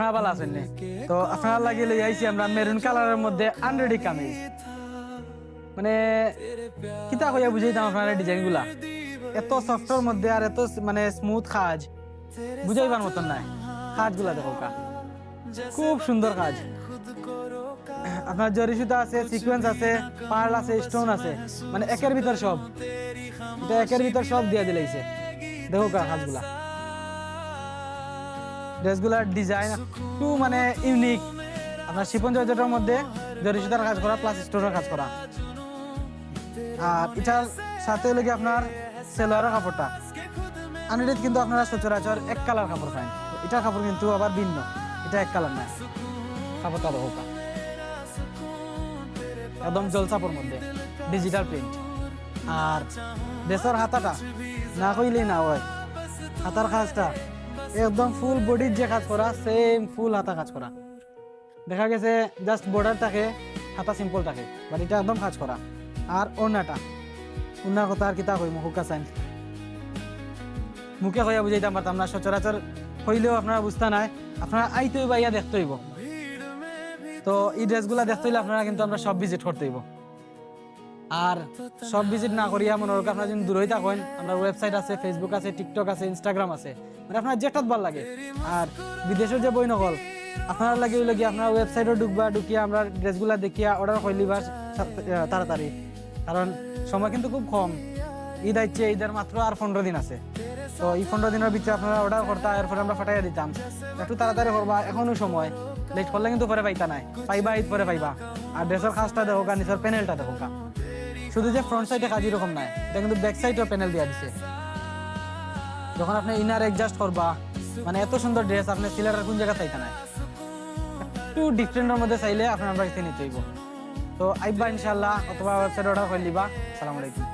আপনারা ভালো আছেন নি? তো আপনারা লাগিয়ে লই আইছি আমরা মেরুন কালারের মধ্যে আনরেডি কামিজ। মানে কিতা কইয়া বুঝাইতাম আপনারা ডিজাইন গুলা, এত সফটের মধ্যে আর এত মানে স্মুথ কাজ, বুঝাইবার মতন নাই। কাজ গুলা দেখো কা, খুব সুন্দর কাজ। আপনার জরি সুতা আছে, সিকোয়েন্স আছে, পার্ল আছে, স্টোন আছে, মানে একের ভিতর সব। এটা একের ভিতর সব দিয়ে দিলাইছে। দেখো কা কাজগুলা, ড্রেসগুলার ডিজাইন একটু মানে ইউনিক। আপনার শিফন জর্জেটের মধ্যে জরি সুতার কাজ করা প্লাস স্টোনের কাজ করা। আর এটার সাথে লেগে আপনার সেলোয়ারের কাপড়টা আনরেড, কিন্তু আপনারা সচরাচর এক কালার কাপড় পান। এটার কাপড় কিন্তু আবার ভিন্ন, এটা এক কালার না। কাপড়টা দেখো কা, একদম জলসাপের মধ্যে ডিজিটাল প্রিন্ট। আর ড্রেসের হাতাটা না কইলেই না হয়, হাতার কাজটা একদম ফুল বডির যে কাজ করা, সেম ফুল হাতা কাজ করা। দেখা গেছে জাস্ট বর্ডার থাকে, হাতা সিম্পল থাকে, বাট এটা একদম কাজ করা। আর ওড়নাটা, ওড়নার কথা আর কিতা কইমু, হুকা সাইন মুখে কইয়া বুঝাইতাম পারতাম না। সচরাচর হইলেও আপনারা বুঝতে নাই, আপনারা আইতে হইব, ইয়া দেখতে হইব। তো এই ড্রেসগুলা দেখতে হইলে আপনারা কিন্তু আমরা সব ভিজিট করতে হইব। আর সব ভিজিট না করিয়া মনে রাখবেন, আপনারা যদি দূরই থাকেন, আমরা ওয়েবসাইট আছে, ফেসবুক আছে, টিকটক আছে, ইনস্টাগ্রাম আছে, মানে আপনার যেটাত ভালো লাগে। আর বিদেশের যে বই নকল আপনারা লাগে ওই লাগে আপনারা ওয়েবসাইটও ঢুকবা, ঢুকিয়া আমরা ড্রেসগুলা দেখিয়া অর্ডার করলিবা তাড়াতাড়ি, কারণ সময় কিন্তু খুব কম। ঈদ আইছে, ঈদের মাত্র আর 15 দিন আছে। তো এই 15 দিনের ভিতরে আপনারা অর্ডার করতা, এরপরে আমরা ফাটাইয়া দিতাম। একটু তাড়াতাড়ি করবা, এখনো সময়, লেট করলে কিন্তু পরে পাইতা নাই, পাইবা ঈদ পরে পাইবা। আর ড্রেসের কাজটা দেখো কা, নিচের প্যানেলটা দেখো কা, শুধু যে ফ্রন্ট সাইডে কাজ এরকম নাই, এটা কিন্তু ব্যাক সাইডেও প্যানেল দিয়া দিছে। যখন আপনি ইনার অ্যাডজাস্ট করবা, মানে এত সুন্দর ড্রেস আপনি সিলারের কোন জায়গা চাইতে নাই। একটু ডিফারেন্টের মধ্যে চাইলে আপনার আমরা এখানে নিতে হইব। তো আইবা ইনশাআল্লাহ, অথবা ওয়েবসাইট অর্ডার করে দিবা। আসসালামু আলাইকুম।